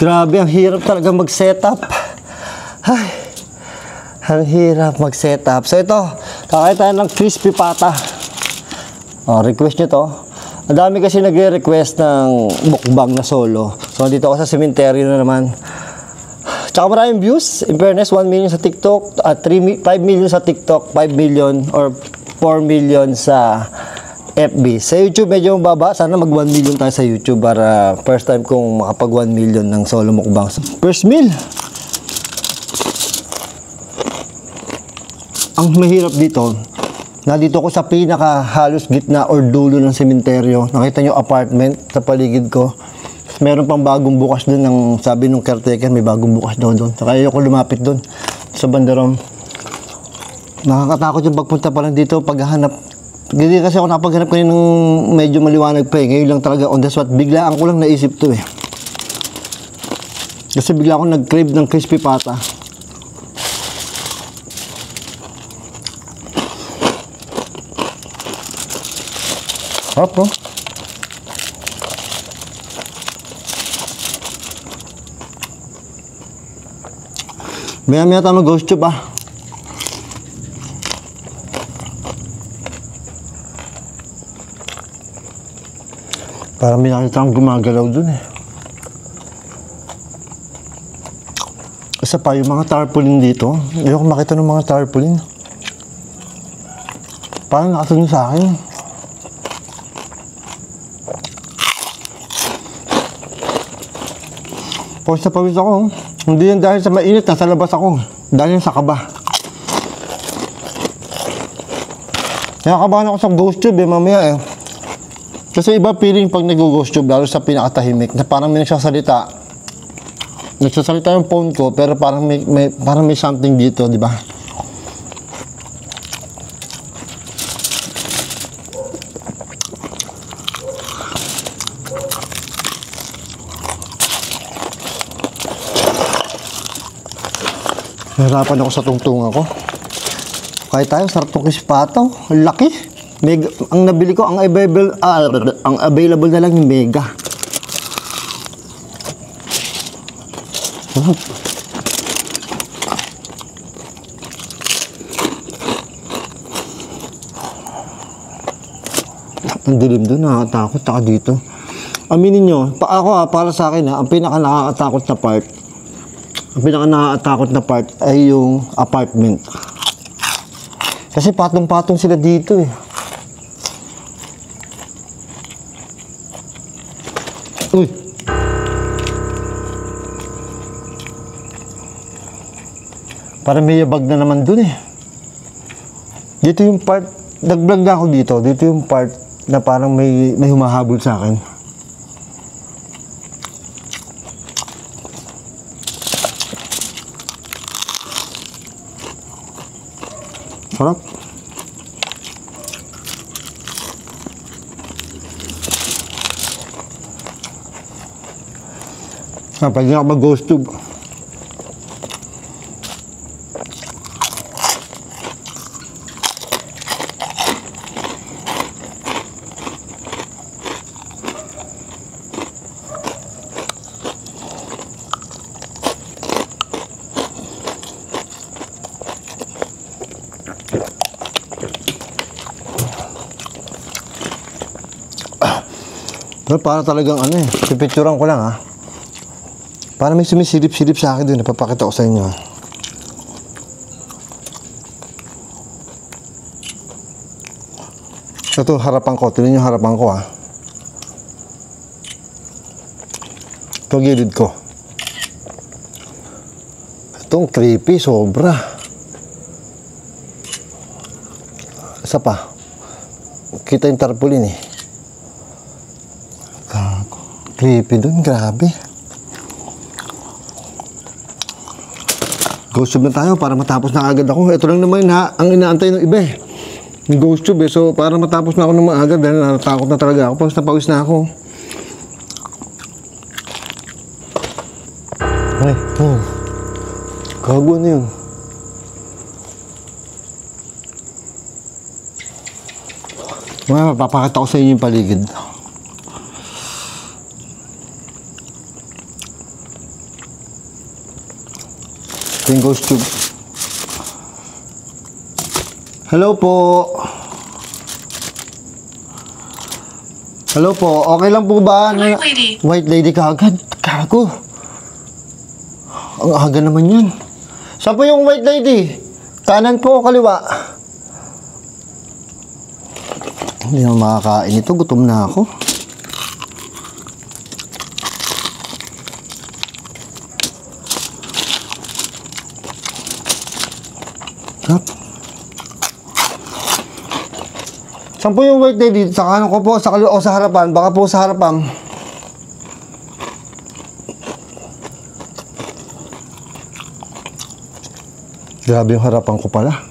Grabe, ang hirap talaga mag-setup. Ay, ang hirap mag-setup. So ito, kakain tayo ng crispy pata. Request nyo to. Ang dami kasi nagre-request ng mukbang na solo. So dito ako sa cemetery na naman. Tsaka maraming views. In fairness, 1 million sa TikTok, 5 million sa TikTok, 5 million or 4 million sa FB. Sa YouTube medyo mababa. Sana mag 1 million tayo sa YouTube para first time kong makapag 1 million ng solo mukbang. First meal. Ang mahirap dito, nandito ko sa pinaka halos gitna or dulo ng sementeryo. Nakita nyo apartment sa paligid ko. Meron pang bagong bukas doon. Ng sabi nung caretaker, may bagong bukas daw doon. Saka ayoko lumapit doon sa bandarom. Nakakatakot yung pagpunta pa lang dito, paghahanap. Hindi kasi ako nakapaghanap kayo ng medyo maliwanag pa eh. Ngayon lang talaga on the spot. Biglaan ko lang naisip to eh. Kasi bigla ako nag-crave ng crispy pata. Sarap oh. Maya-maya tayo mag-ghost tube ah. Parang may nakita akong gumagalaw dun eh. Isa pa, yung mga tarpaulin dito. Ayoko makita ng mga tarpaulin. Parang nakasunod sa akin. Pawis na pawis ako. Hindi yan dahil sa mainit, nasa labas ako. Dahil sa kaba. Nakakabahan ako sa ghost tube eh, mamaya eh. Kasi iba feeling pag nag-ghost tube, lalo sa pinakatahimik, na parang may nagsasalita. Nagsasalita yung phone ko, pero parang may something dito, di ba? Nahirapan ako sa tungtungan ko. Kahit tayo, sarap itong kispataw. Ang laki. Mega, ang nabili ko, ang available na lang yung mega. Ang dilim doon, nakakatakot ako dito. Aminin nyo, para sa akin ang pinaka nakakatakot na part ay yung apartment. Kasi patong-patong sila dito eh. Uy. Parang may yabag na naman dun eh. Dito yung part, nag-vlog na ako dito. Dito yung part na parang may humahabol sa akin. Sarap. Pwede na ako mag-ghost tube. Pero para talagang ano eh, pipicturan ko lang ha. Para may sumisilip-silip sa akin doon, napapakita ko sa inyo. Ito, harapan ko. Tignan nyo harapan ko ha. Ito, gilid ko. Itong creepy, sobra. Isa pa. Kita yung tarpaulin eh. Creepy doon, grabe. Ghost tube na tayo para matapos na agad ako. Ito lang naman ang inaantay ng iba eh. Yung ghost tube eh. So para matapos na ako ng agad dahil natakot na talaga ako. Pawis na pawis na ako. Ay, gago na yun. Mapapakita ko sa inyo yung paligid. Ito yung ghost tube. Hello po. Hello po. Okay lang po ba? White lady. White lady kaagad. Kago. Ang aga naman yun. Saan po yung white lady? Kanan po o kaliwa? Hindi na makakain ito. Gutom na ako. Hap. Saan po yung white lady? Sa kanan ko po, sa kaliwa o sa harapan? Baka po sa harapan. Grabe yung harapan ko pala.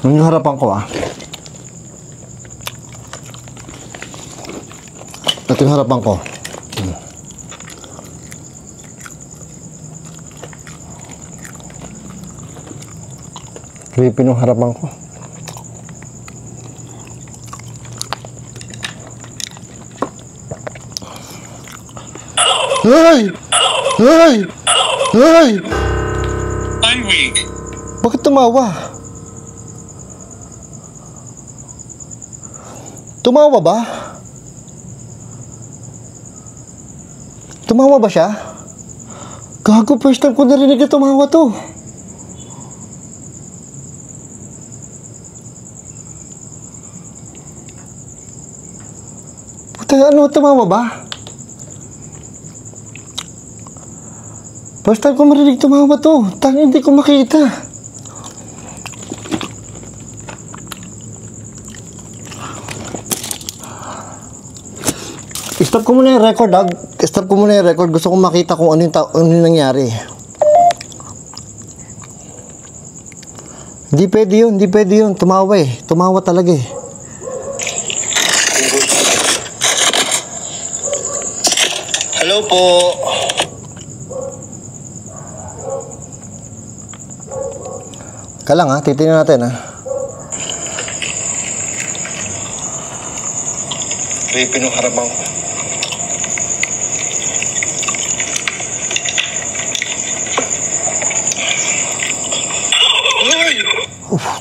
Yung harapan ko Ito yung harapan ko. Creepy yung harapan ko. Hey! Hey! Hey! I'm weak. Bakit tumawa? Tumawa ba? Tumawa ba siya? Gago, first time ko narinig na tumawa to. Puta, ano, tumawa ba? First time ko marinig tumawa to. Tangin, hindi ko makita. Stop ko muna yung record, Stop ko muna yung record. Gusto kong makita kung ano yung nangyari. Hindi pwede yun, hindi pwede yun. Tumawa eh. Tumawa talaga eh. Hello po. Kalang titingnan natin Creepy nung harapan ko.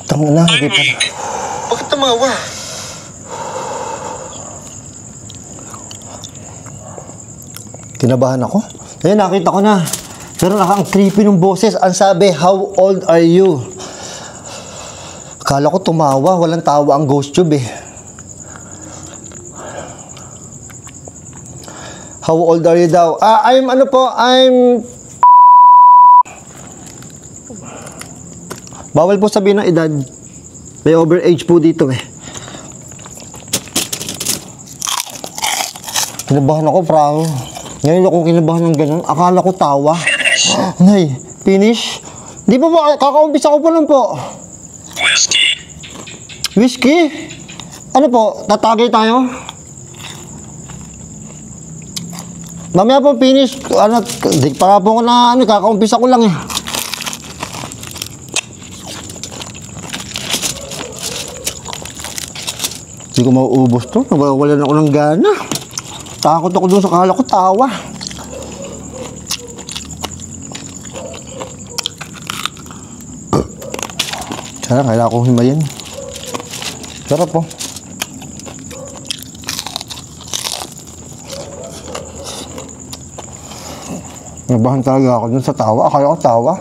Tangin na, hindi pa. Bakit tumawa? Kinabahan ako. Ayun, nakita ko na. Pero ang creepy ng boses. Ang sabi, how old are you? Akala ko tumawa. Walang tawa ang ghost tube eh. How old are you daw? I'm bawal po sabihin ng edad. May overage po dito eh. Kinabahan ako, prang. Ngayon ako kinabahan ng ganun. Akala ko tawa. Nay, finish? Di ba kakaumpisa ko pa lang po? Whiskey. Whiskey? Ano po? Tatagay tayo? Mamaya po finish. Di pa po ko na kakaumpisa ko lang eh. Hindi ko mauubos to. Nawawalan ako ng gana. Takot ako doon sa kala ko tawa. Sarap, kailangan kong himayin. Sarap po. Nabahan talaga ako dun sa tawa. Akala ko tawa.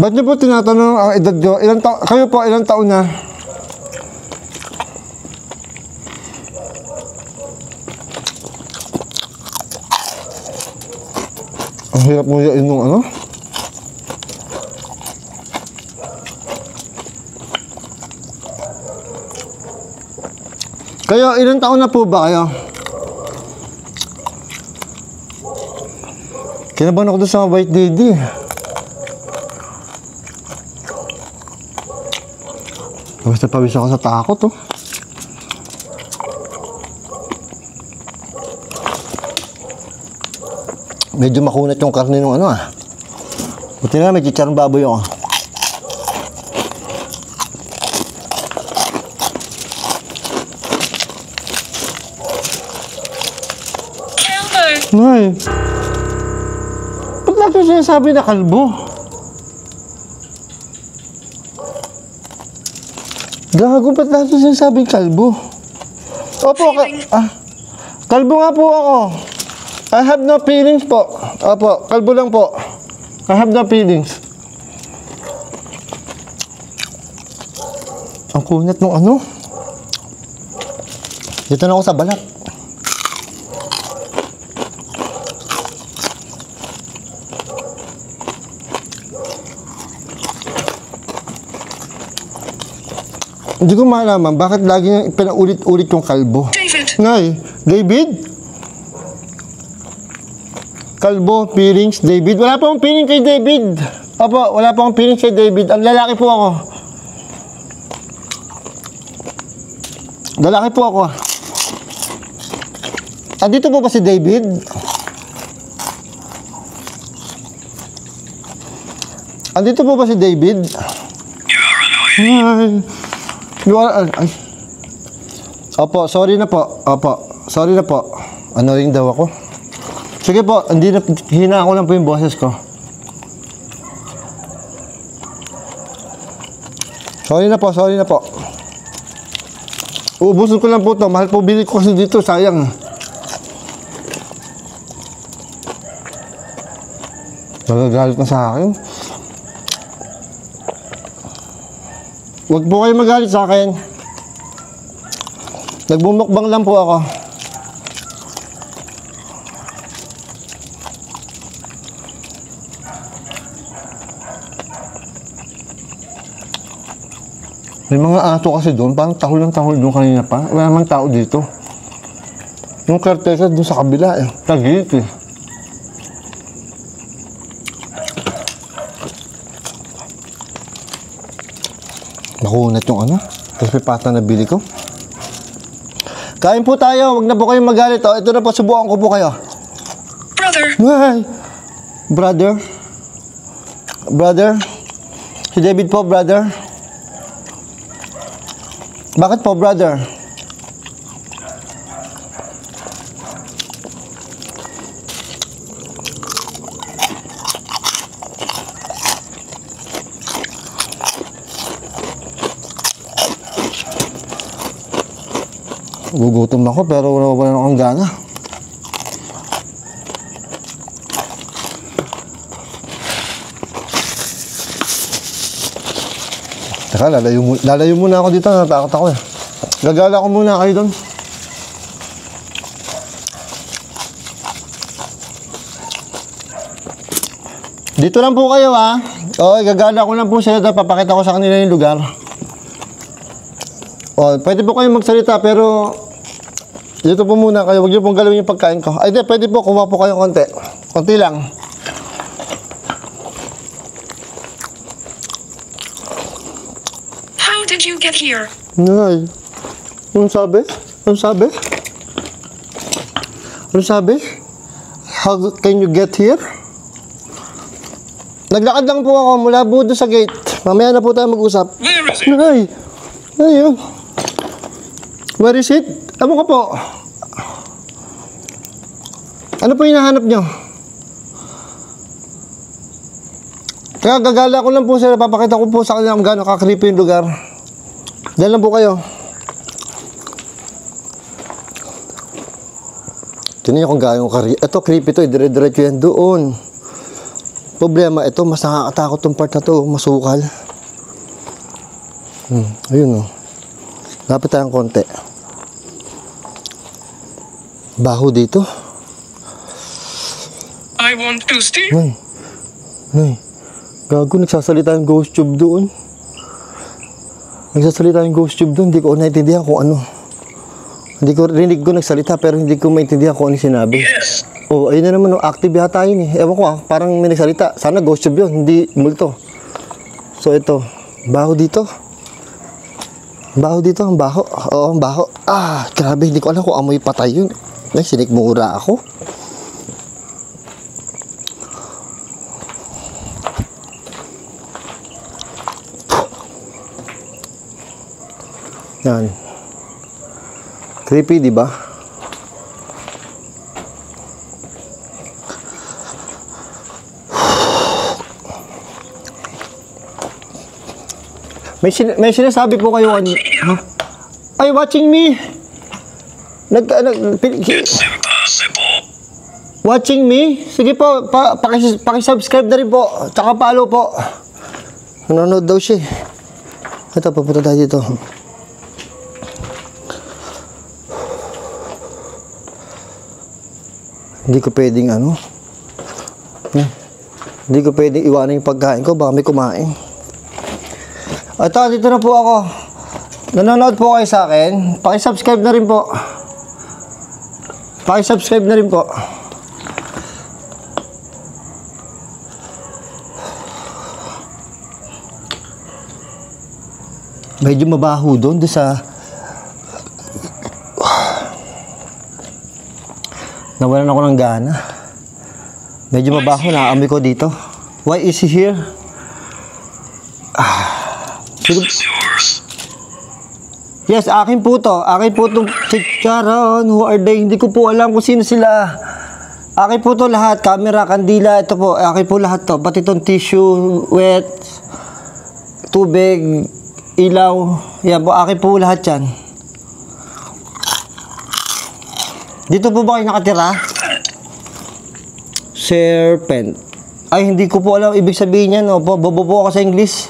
Ba't niyo po tinatanong ang edad niyo? Kayo po, ilang taon na? Ang hirap mo yain nung ano? Kayo, ilang taon na po ba kayo? Kinabahan ako doon sa white lady. Basta pawis ako sa takot Medyo makunat yung karne nung Buti na, may chicharong baboy Nay. Ba't natin sinasabi na kalbo? Gago, ba't natin sinasabing kalbo? Opo, kalbo nga po ako. I have no feelings po. Opo, kalbo lang po. I have no feelings. Ang kunat nung ano. Dito na ako sa balat. Hindi ko malaman bakit lagi niyang pinaulit-ulit yung kalbo. David. Nay, David? Kalbo, feelings, David. Wala pa akong feeling kay David. Opo, wala pa akong feeling kay David. Ang lalaki po ako. Lalaki po ako. Andito po ba si David? Andito po ba si David? Ay. Ay. Opo, sorry na po. Opo, sorry na po. Annoying daw ako. Sige po, hindi na, hina ko lang po yung boses ko. Sorry na po, sorry na po. Uubusin ko lang po ito. Mahal po bili ko kasi dito, sayang. Magagalit na sa akin. Huwag po kayo magalit sa akin. Nagbumukbang lang po ako. May mga aso kasi doon, parang tahol ng tahol doon kanina pa. Wala naman tao dito. Yung kartesa doon sa kabila eh. Tagit eh. Nakunat yung ano, crispy pata na bili ko. Kain po tayo, wag na po kayong magalit. Oh, ito na po, subukan ko po kayo. Brother. Ay, brother. Brother. Si David po, brother. Bakit po, brother? Gugutom ako pero wala akong gana. Teka, lalayo muna ako dito. Natakot ako eh. Gagala ko muna kayo doon. Dito lang po kayo ha. O, gagala ko lang po sila. Papakita ko sa kanila yung lugar. O, pwede po kayong magsalita pero dito po muna kayo. Huwag niyo pong galawin yung pagkain ko. Ay, di, pwede po. Kuha po kayo konti. Konti lang. How did you get here? Nay. Anong sabi? Anong sabi? Anong sabi? How can you get here? Naglakad lang po ako mula po doon sa gate. Mamaya na po tayo mag-usap. Where is it? Nay. Ayun. Where is it? Ewan ko po. Ano po hinahanap nyo? Kaya gagala ko lang po sila. Papakita ko po sa kanila kung gaano ka-creepy yung lugar. Dahil lang po kayo. Tingnan nyo kung gaano ka-creepy. Ito creepy to. Dire-diretso yan doon. Problema ito. Mas nakakatakot tong part na to. Masukal. Ayun o. Lapit tayong konti. Baho dito. I want to steal. Nay. Nay. Gago, nagsasalita yung ghost tube doon. Nagsasalita yung ghost tube doon. Hindi ko naintindihan kung ano. Hindi ko rinig ko nagsalita pero hindi ko maintindihan kung ano sinabi. Yes. Oh, ayun na naman. Active yata yun eh. Ewan ko parang may nagsalita. Sana ghost tube yun. Hindi multo. So ito. Baho dito. Baho dito. Ang baho. Oo, ang baho. Ah, grabe. Hindi ko alam kung amoy patay yun. Ay, sinikmura ako. Yan. Creepy, di ba? May sinasabi po kayo ano? Ha? Ay, watching me. It's impossible. Watching me? Sige po, paki-subscribe na rin po. Tsaka follow po. Nanonood daw siya. Ito, papunta tayo dito. Hindi ko pwedeng ano. Hindi ko pwedeng iwanan yung pagkain ko. Baka may kumain. Ito, dito na po ako. Nanonood po kayo sa akin. Paki-subscribe na rin po. Paki-subscribe na rin po. Medyo mabaho doon sa nawalan ako ng gana. Medyo mabaho, naamoy ko dito. Why is he here? It's yours. Yes, akin po to. Akin po itong chicharon. Who are they? Hindi ko po alam kung sino sila. Akin po to lahat. Camera, kandila. Ito po. Akin po lahat to. Pati itong tissue, wet, tubig, ilaw. Yan po. Akin po lahat yan. Dito po ba kayo nakatira? Serpent. Ay, hindi ko po alam ibig sabihin yan. Opo, bobo po ako sa English.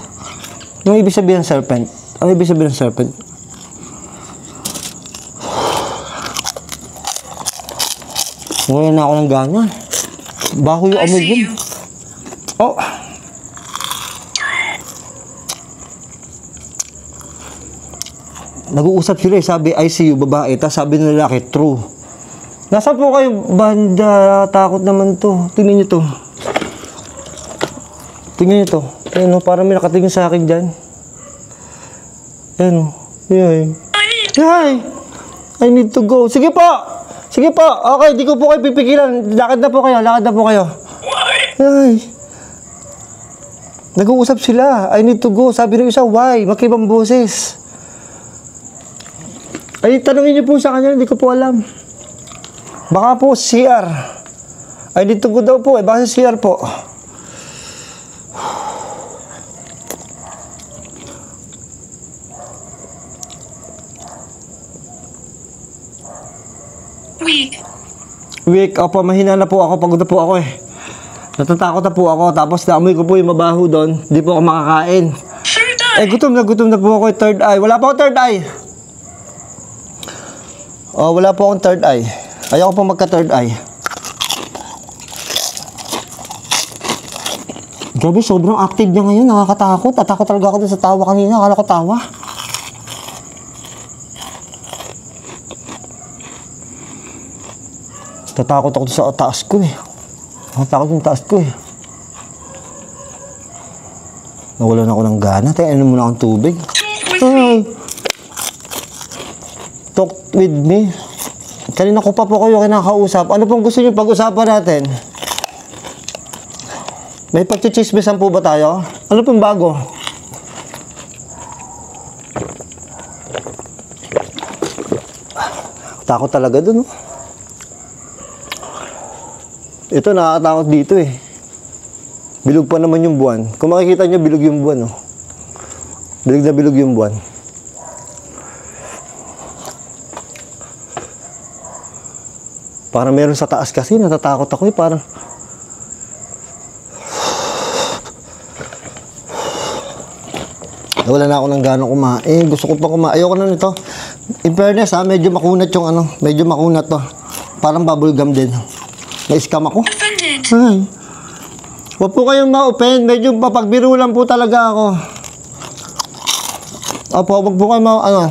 Yung ibig sabihin ng serpent. Ano ibig sabihin ng serpent? Ngayon na ako ng gana. Baho yung I amoy see yun. you. Oh. Nag-uusap sila eh. Sabi, I see you, babae. Tapos sabi ng lalaki, true. Nasa po kayo, banda, takot naman to. Tingnan nyo to. Tingnan nyo to. Ayan o, parang may nakatingin sa akin dyan. Ayan o. Yay. Yay! I need to go. Sige po! Sige po! Okay, di ko po kayo pipigilan. Lakad na po kayo, lakad na po kayo. Why? Ay. Nag-uusap sila. I need to go. Sabi ng isa, why? Magkaibang boses. Ay, tanungin niyo po sa kanya, hindi ko po alam. Baka po CR. I need to go daw po eh. Baka sa CR po. Weak. Opo, mahina na po ako. Pagod na po ako eh. Natatakot na po ako. Tapos naamoy ko po yung mabaho doon. Hindi po ako makakain. Third Eh, eye. gutom na po ako eh. Third eye. Wala pa ako third eye. Oh, wala po akong third eye. Ayoko po magka-third eye. Grabe, sobrang active niya ngayon. Nakakatakot. Tatakot talaga ako dun sa tawa kanina. Akala ko tawa. Tatakot ako sa taas ko eh. Tatakot yung taas ko eh. Nawalan ako ng gana. Tayo, ano muna akong tubig. Talk with me. Talk with me. Kanina ko pa po kayo kinakausap. Ano pong gusto niyo pag-usapan natin? May pagchichismisan po ba tayo? Ano pong bago? Takot talaga dun, oh. Ito, nakakatakot dito eh. Bilog pa naman yung buwan. Kung makikita nyo, bilog yung buwan, oh. Bilog na bilog yung buwan. Parang meron sa taas kasi, natatakot ako eh, parang... Wala na ako ng gano'ng kumain. Gusto ko pa kumain. Ayoko na nito. In fairness ha, medyo makunat yung ano, medyo makunat to. Parang bubble gum din. Na-scam ako. Offended. Ay. Huwag po kayong ma-open. Medyo papagbiro lang po talaga ako. Opo, huwag po kayong ano.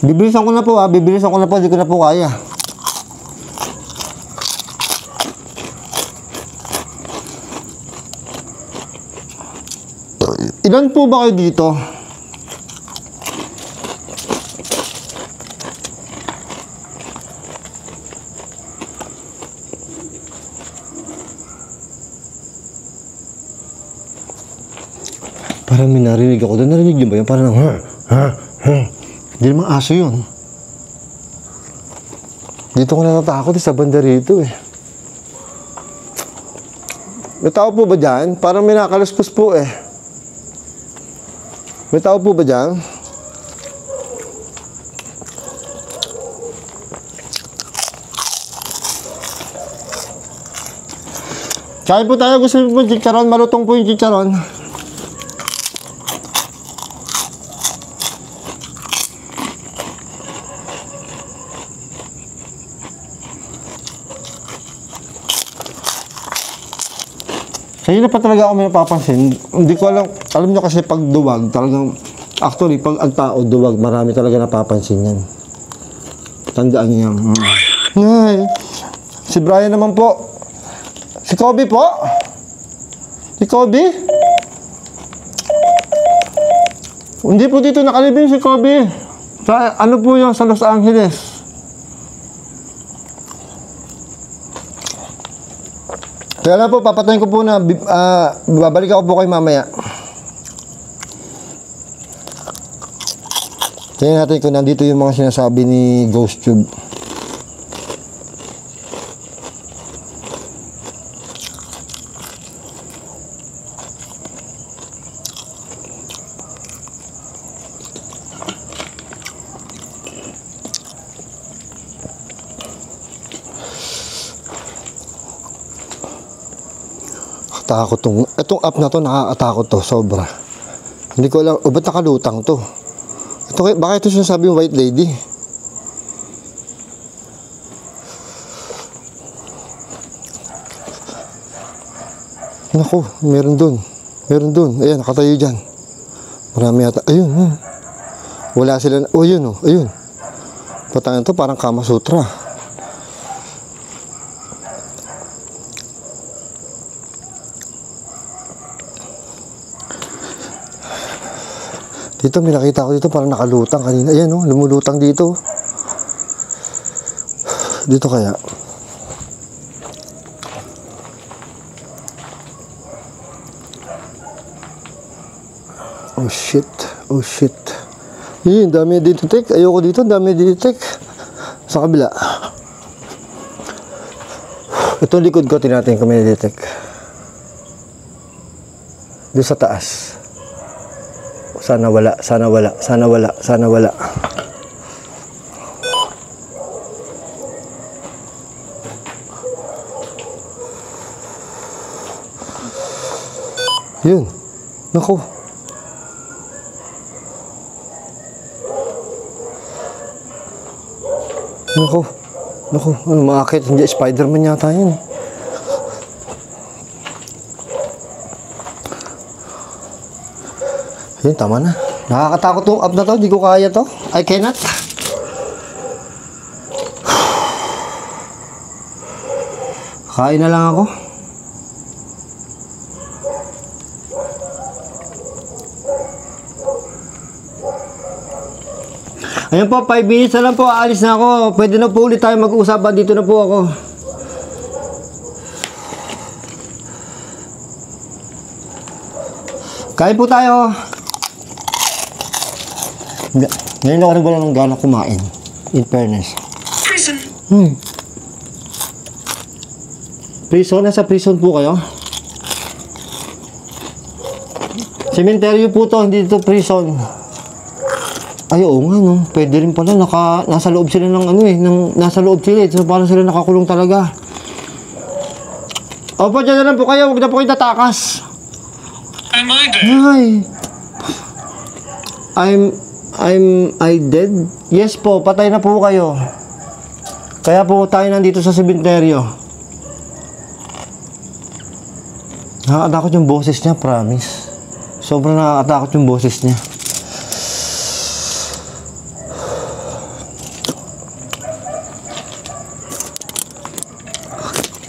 Bibilisan ko na po ha. Bibilisan ko na po. Hindi ko na po kaya. Ilan po ba kayo dito? Parang may narinig ako doon. Narinig niyo ba yun? Parang Hindi naman aso yun. Dito ko natatakot sa banda rito eh. May tao po ba dyan? Parang may nakalaspos po eh. May tao po ba dyan? Kain po tayo. Gusto niyo po yung chicharon? Malutong po yung chicharon. Sa'yo na pa talaga ako may napapansin. Hindi ko alam. Alam nyo kasi pag duwag, talagang, actually, pag ang tao duwag, marami talaga napapansin yan. Tandaan niyo yan. Ay, si Brian naman po. Si Kobe po. Si Kobe. Hindi po dito nakalibing si Kobe. Sa, ano po yun, sa Los Angeles. Kaya lang po, papatayin ko po na babalik ako po kayo mamaya. Tingnan natin kung nandito yung mga sinasabi ni GhostTube. Takot itong app na to, nakakatakot to, sobra. Hindi ko alam, ba't nakalutang to? Ito, baka ito sinasabi yung white lady. Naku, meron dun. Meron dun. Ayan, nakatayo dyan. Marami yata. Ayun, wala sila. Oh, yun, oh. Ayun. Patangan to, parang Kama Sutra. Dito, may nakita ko dito, parang nakalutang kanina. Ayan, oh, lumulutang dito. Dito kaya. Oh, shit. Oh, shit. Yun, dami dito, tek. Ayoko dito, dami dito, tek. Sa kabila. Ito likod ko, tinatin ko may detect. Doon sa taas. Sana wala, sana wala, sana wala, sana wala. Yun. Naku. Naku. Naku. Ano, maakit. Hindi, Spider-Man yata yun. Yun, tama na. Nakakatakot tong app na to. Hindi ko kaya to. I cannot. Kain na lang ako. Ayan po, 5 minutes na lang po. Aalis na ako. Pwede na po ulit tayo mag-usapan. Dito na po ako. Kain po tayo. Ngayon ako wala ng gana kumain. In fairness. Prison. Prison? Nasa prison po kayo? Cementerio po to, hindi dito prison. Ay, oo nga, no. Pwede rin pala. Nasa loob sila ng ano eh. Nasa loob sila eh. So, parang sila nakakulong talaga. Opo, dyan na lang po kayo. Huwag na po kayo tatakas. Am I dead? Ay. I dead? Yes po, patay na po kayo. Kaya po tayo nandito sa sementeryo. Nakakatakot yung boses niya, promise. Sobrang nakakatakot yung boses niya.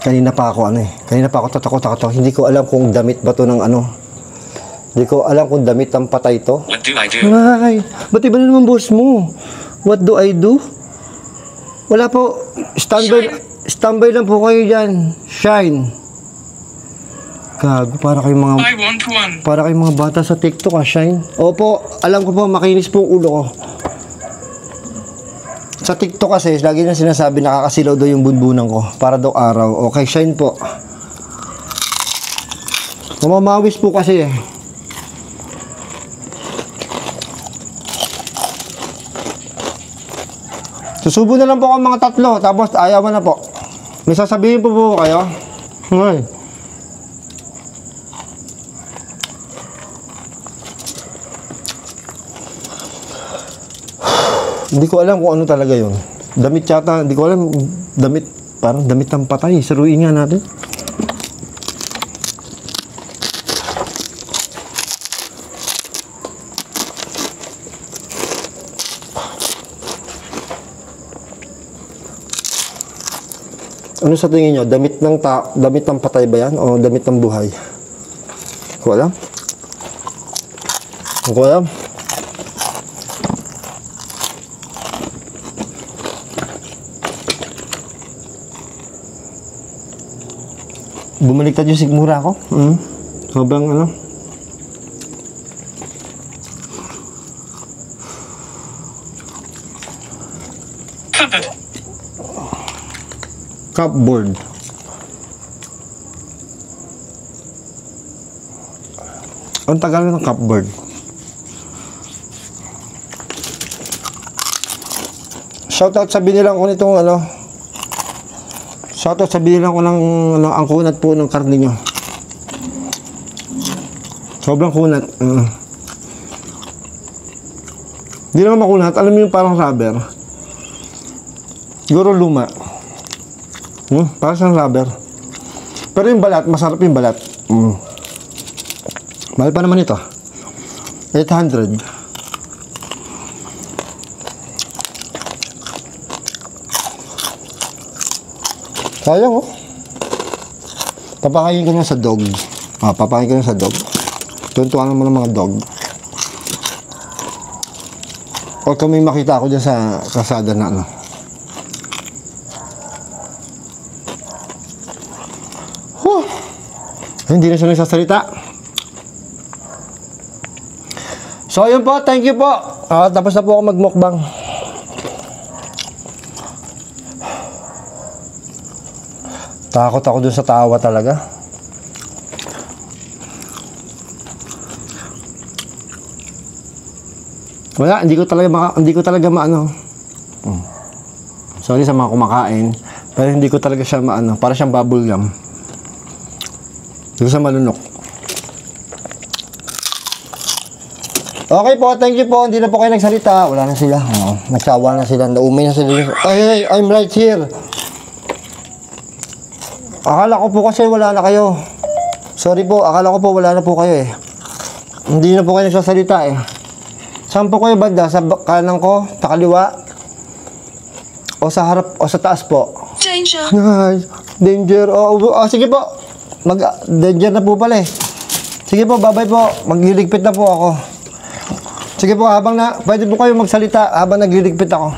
Kanina pa ako tatakot. Hindi ko alam kung damit ba to ng ano. Hindi ko alam kung damit ang patay to. What do I do? Ay, ba't iba na naman boss mo? What do I do? Wala po. Standby lang po kayo dyan. Shine. Gago, para kayong mga... I want one. Para kayong mga bata sa TikTok, Shine. Opo, alam ko po, makinis po ang ulo ko. Sa TikTok kasi, lagi na sinasabi nakakasilaw daw yung bunbunan ko para daw araw. Okay, shine po. Mamamawis po kasi eh. Susubo na lang po ako mga 3, tapos ayaw na po. May sasabihin po kayo. Ay. Hindi ko alam kung ano talaga yun. Damit yata, hindi ko alam. Damit, parang damit ng patay. Saruin nga natin. Ano sa tingin nyo? Damit ng patay ba yan? O damit ng buhay? Hindi ko alam. Hindi ko alam. Bumaliktad yung sigmura ko. Sobrang ano. Cupboard. Cupboard. Ang tagal ng cupboard. Shoutout sa binilang ko nitong ano. Shoutout sa binilang ko ng ano, ang kunat po ng karne nyo. Sobrang kunat. Hindi naman makunat. Alam mo yung parang rubber. Siguro luma. Parang siyang rubber. Pero yung balat, masarap yung balat. Mahal pa naman ito. 800. Sayang oh. Papakain ko na sa dog. Papakain ko na sa dog. Tuntuan naman ng mga dog. O kung may makita ako dyan sa kasada na ano. Hindi na siya nagsasalita. So ayun po, thank you po. Tapos na po ako magmukbang. Takot ako dun sa tawa talaga. Wala, hindi ko talaga maano. Sorry sa mga kumakain, pero hindi ko talaga siya maano, para siyang bubble gum. Hindi ko siya malunok. Okay po, thank you po. Hindi na po kayo nagsalita. Wala na sila. Nagsawa na sila. Naumay na sila. Ay, I'm right here. Akala ko po kasi wala na kayo. Sorry po, akala ko po wala na po kayo eh. Hindi na po kayo nagsasalita eh. Saan po kayo banda? Sa kanan ko? Sa kaliwa? O sa harap? O sa taas po? Danger. Nice. Danger. Sige po. Danger na po pala eh. Sige po, bye-bye po. Magliligpit na po ako. Sige po, pwede po kayo magsalita habang nagliligpit ako.